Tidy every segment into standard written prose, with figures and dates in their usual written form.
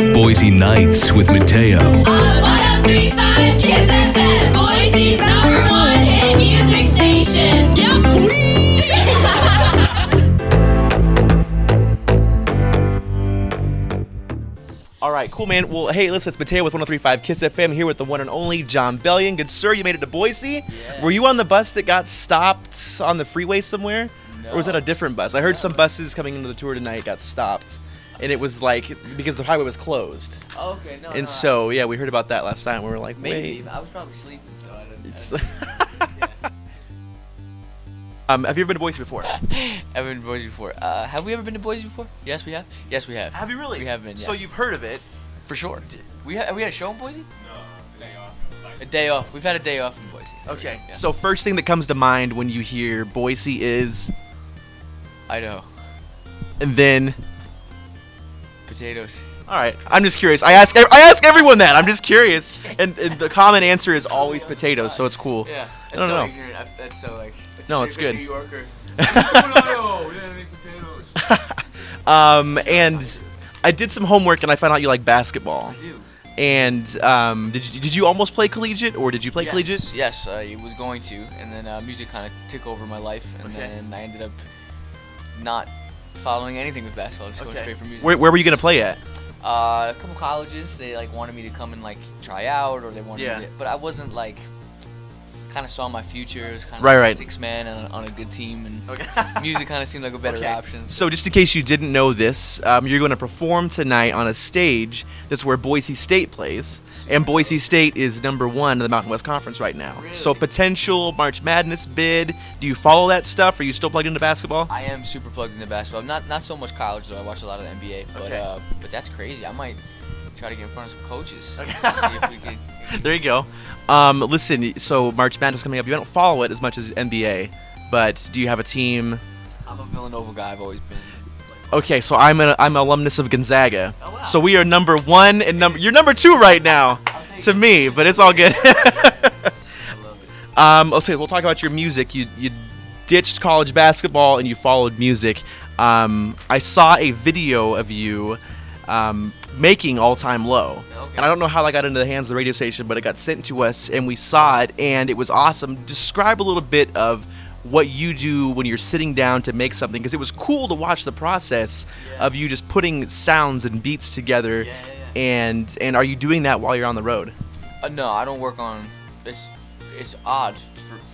Boise Nights with Mateo. On 103.5 Kids FM, Boise's #1 hit music station. Yeah, boy! All right, cool, man. Well, hey, listen, it's Mateo with 103.5 Kiss FM here with the one and only Jon Bellion. Good sir, you made it to Boise. Yeah. Were you on the bus that got stopped on the freeway somewhere? No. Or was that a different bus? I heard some buses coming into the tour tonight got stopped. And it was like, because the highway was closed. Oh, okay, no. And so, yeah, we heard about that last night. We were like, maybe. wait. I was probably sleeping, so I didn't. It's have you ever been to Boise before? I've been to Boise before. Have we ever been to Boise before? Yes, we have. Yes, we have. Have you really? We have been, yeah. So you've heard of it. For sure. We had a show in Boise? No, a day off. A day off. We've had a day off in Boise. Okay. Yeah. So first thing that comes to mind when you hear Boise is, Idaho. and then, Potatoes. all right. I'm just curious. I ask everyone that. I'm just curious, and the common answer is always potatoes. So it's cool. Yeah. I don't know. Ignorant. That's so like. No, it's good. New Yorker. And I did some homework and I found out you like basketball. I do. And did you almost play collegiate, or did you play collegiate? Yes, I was going to, and then music kind of took over my life, and Okay. then I ended up not following anything with basketball, just going Okay. straight from music. Where were you gonna play at? A couple colleges, they like wanted me to come and like try out, or they wanted Yeah. me to, but I wasn't like, kind of saw my future. It was kind of Right, like right. 6-man on a good team, and Okay. music kind of seemed like a better Okay. option. So just in case you didn't know this, you're going to perform tonight on a stage that's where Boise State plays, and Boise State is #1 in the Mountain West Conference right now. Really? So potential March Madness bid. Do you follow that stuff? Are you still plugged into basketball? I am super plugged into basketball. Not so much college though. I watch a lot of the NBA, Okay. but that's crazy. I might try to get in front of some coaches. Okay. See if we could. There you go. Listen, so March Madness coming up. You don't follow it as much as NBA, but do you have a team? I'm a Villanova guy. I've always been. Okay, so I'm an alumnus of Gonzaga. Oh, wow. So we are #1 and you're #2 right now take to it. me, but it's all good. I love it. Okay, we'll talk about your music. You ditched college basketball and you followed music. I saw a video of you making All Time Low. Okay. And I don't know how that got into the hands of the radio station, but it got sent to us and we saw it and it was awesome. Describe a little bit of what you do when you're sitting down to make something, because it was cool to watch the process of you just putting sounds and beats together. Yeah. And are you doing that while you're on the road? No, I don't work on. It's odd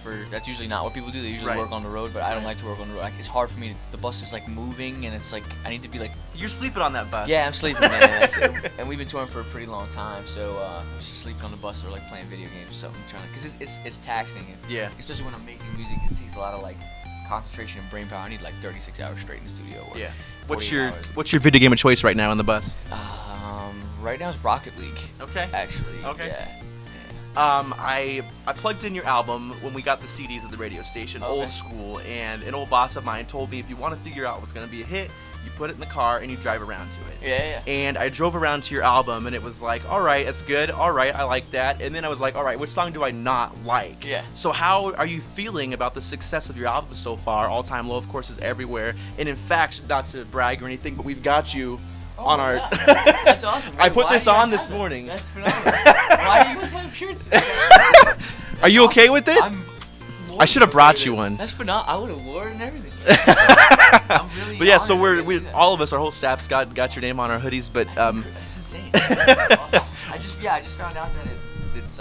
for that's usually not what people do. They usually Right. work on the road, but I don't like to work on the road. Like, it's hard for me. The bus is like moving, and it's like I need to be like. You're sleeping on that bus. Yeah, I'm sleeping, man. That's it. And we've been touring for a pretty long time, so just sleeping on the bus or like playing video games or something, because it's taxing. And Yeah. especially when I'm making music, it takes a lot of like concentration and brain power. I need like 36 hours straight in the studio. Or Yeah. 48 hours. What's your video game of choice right now on the bus? Right now it's Rocket League. Okay. Actually. Okay. Yeah. I plugged in your album when we got the CDs at the radio station, Okay. old school, and an old boss of mine told me if you want to figure out what's going to be a hit, you put it in the car and you drive around to it. Yeah. And I drove around to your album and it was like, all right, that's good. All right, I like that. And then I was like, all right, which song do I not like? Yeah. So how are you feeling about the success of your album so far? All Time Low, of course, is everywhere. And in fact, not to brag or anything, but we've got you on our... Yeah. That's awesome. I Wait, put why this do you guys on this have it? morning. That's phenomenal. Why do you guys have shirts? Are you okay with it? I'm I should have brought you one. That's phenomenal. I would have worn it and everything. I'm really But yeah, so honored we to do that. all of us, our whole staff's got your name on our hoodies. But That's insane. That's awesome. I just found out that it's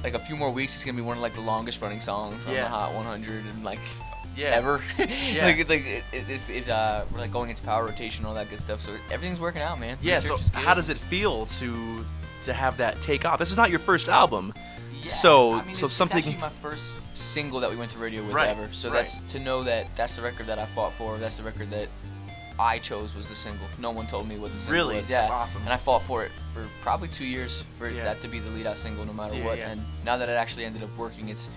like a few more weeks. It's gonna be one of like the longest running songs on Yeah. the Hot 100 and like yeah, ever. Yeah. Like it's like we're like going into power rotation and all that good stuff. So everything's working out, man. yeah. Research So is good. how does it feel to have that take off? This is not your first album. Yeah, So- I mean, so it's something- actually my first single that we went to radio with Right, ever. So right. that's to know that that's the record that I fought for. That's the record that I chose was the single. No one told me what the single Really? was. Yeah, That's awesome. And I fought for it for probably 2 years for Yeah. that to be the lead out single, no matter Yeah, what. yeah. And now that it actually ended up working, it's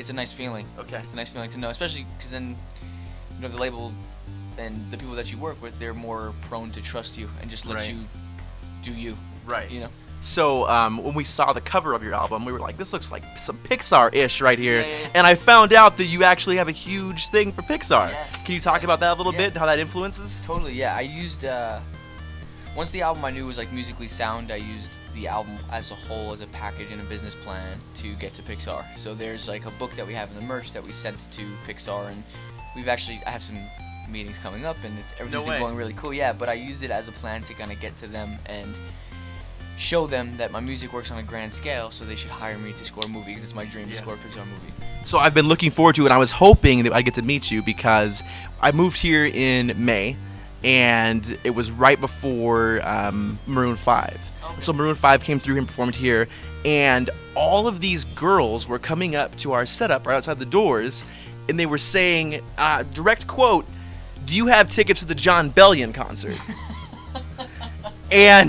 a nice feeling. Okay. It's a nice feeling to know, especially because then the label and the people that you work with, they're more prone to trust you and just let Right. you do you. Right. You know. So when we saw the cover of your album, we were like, this looks like some Pixar-ish right here. Yeah. And I found out that you actually have a huge thing for Pixar. Yes, Can you talk yes, about that a little yeah. bit, how that influences? Totally, yeah. I used once the album I knew was like musically sound, I used the album as a whole as a package and a business plan to get to Pixar. So there's like a book that we have in the merch that we sent to Pixar, and I have some meetings coming up, and everything's been going really cool. Yeah, but I used it as a plan to kind of get to them and show them that my music works on a grand scale, so they should hire me to score a movie, because it's my dream to score a Pixar movie. So I've been looking forward to it, and I was hoping that I'd get to meet you because I moved here in May, and it was right before Maroon 5. Okay. So Maroon 5 came through and performed here, and all of these girls were coming up to our setup right outside the doors, and they were saying, direct quote, "Do you have tickets to the Jon Bellion concert?" And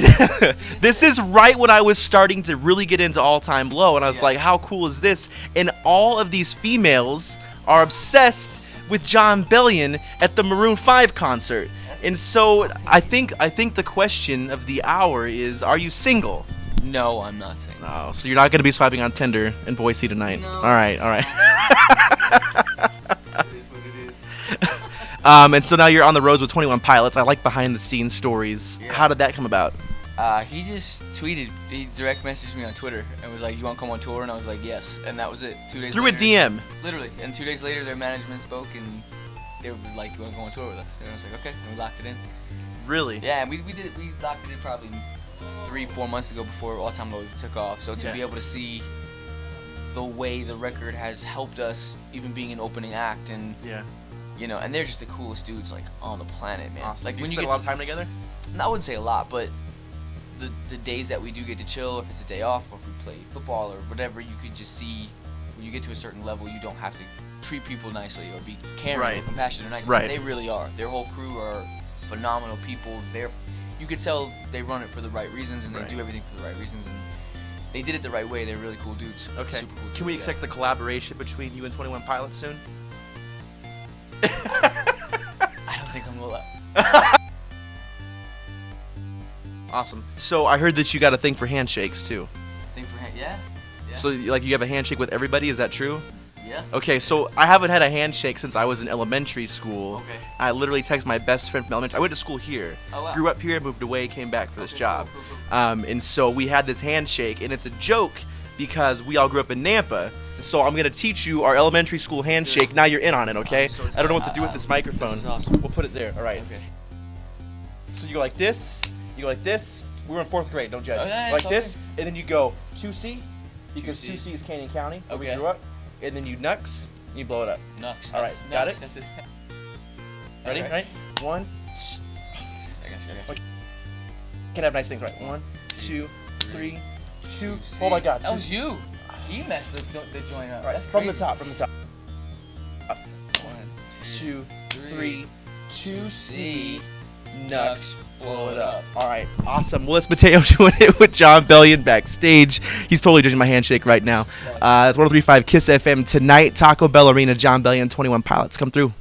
this is right when I was starting to really get into All Time Low, and I was like, how cool is this? And all of these females are obsessed with Jon Bellion at the Maroon 5 concert. And so I think the question of the hour is, are you single? No, I'm not single. Oh, so you're not going to be swiping on Tinder in Boise tonight? No. All right. It is what it is. And so now you're on the roads with 21 Pilots. I like behind-the-scenes stories. Yeah. How did that come about? He just tweeted, he direct messaged me on Twitter and was like, "You want to come on tour?" And I was like, "Yes." And that was it. 2 days Through later, a DM? Literally. And 2 days later, their management spoke, and they were like, "You want to go on tour with us?" And I was like, "Okay." And we locked it in. Really? Yeah, and we locked it in probably 3-4 months ago before All Time Low took off. So to be able to see the way the record has helped us, even being an opening act, and you know, and they're just the coolest dudes like on the planet, man. Awesome. Like Do you when spend you a lot of time together? I wouldn't say a lot, but the days that we do get to chill, if it's a day off, or if we play football or whatever, you could just see when you get to a certain level, you don't have to treat people nicely or be caring or compassionate or nice. Right. They really are. Their whole crew are phenomenal people. You could tell they run it for the right reasons, and they do everything for the right reasons, and they did it the right way. They're really cool dudes. Okay. Super cool Can we dudes, expect a collaboration between you and 21 Pilots soon? I don't think I'm gonna. Awesome. So I heard that you got a thing for handshakes too. Yeah. So like you have a handshake with everybody, is that true? Yeah. Okay, so I haven't had a handshake since I was in elementary school. Okay. I literally texted my best friend from elementary. I went to school here. Oh, wow. Grew up here, moved away, came back for this job. Cool. And so we had this handshake, and it's a joke because we all grew up in Nampa. So I'm gonna teach you our elementary school handshake. Now you're in on it, okay? So I don't know what to do with this microphone. This is awesome. We'll put it there. All right. Okay. So you go like this. You go like this. We were in 4th grade. Don't judge. Okay, Like okay. this, and then you go 2C because 2C. 2C is Canyon County where we Okay. grew up. And then you nux. And you blow it up. Nux. All right, got Nux, it? That's it. Ready? Okay. Right? 1. I got you. Can have nice things, right? 1, 2, 3, 2. Oh my God. That was you. He messed the joint up. All right, That's from crazy. the top. 1, 2, 3, 2C. Nux, Nux. blow it up. All right, awesome. Well, it's Mateo doing it with Jon Bellion backstage. He's totally judging my handshake right now. It's 103.5 KISS FM tonight. Taco Bell Arena. Jon Bellion, 21 Pilots. Come through.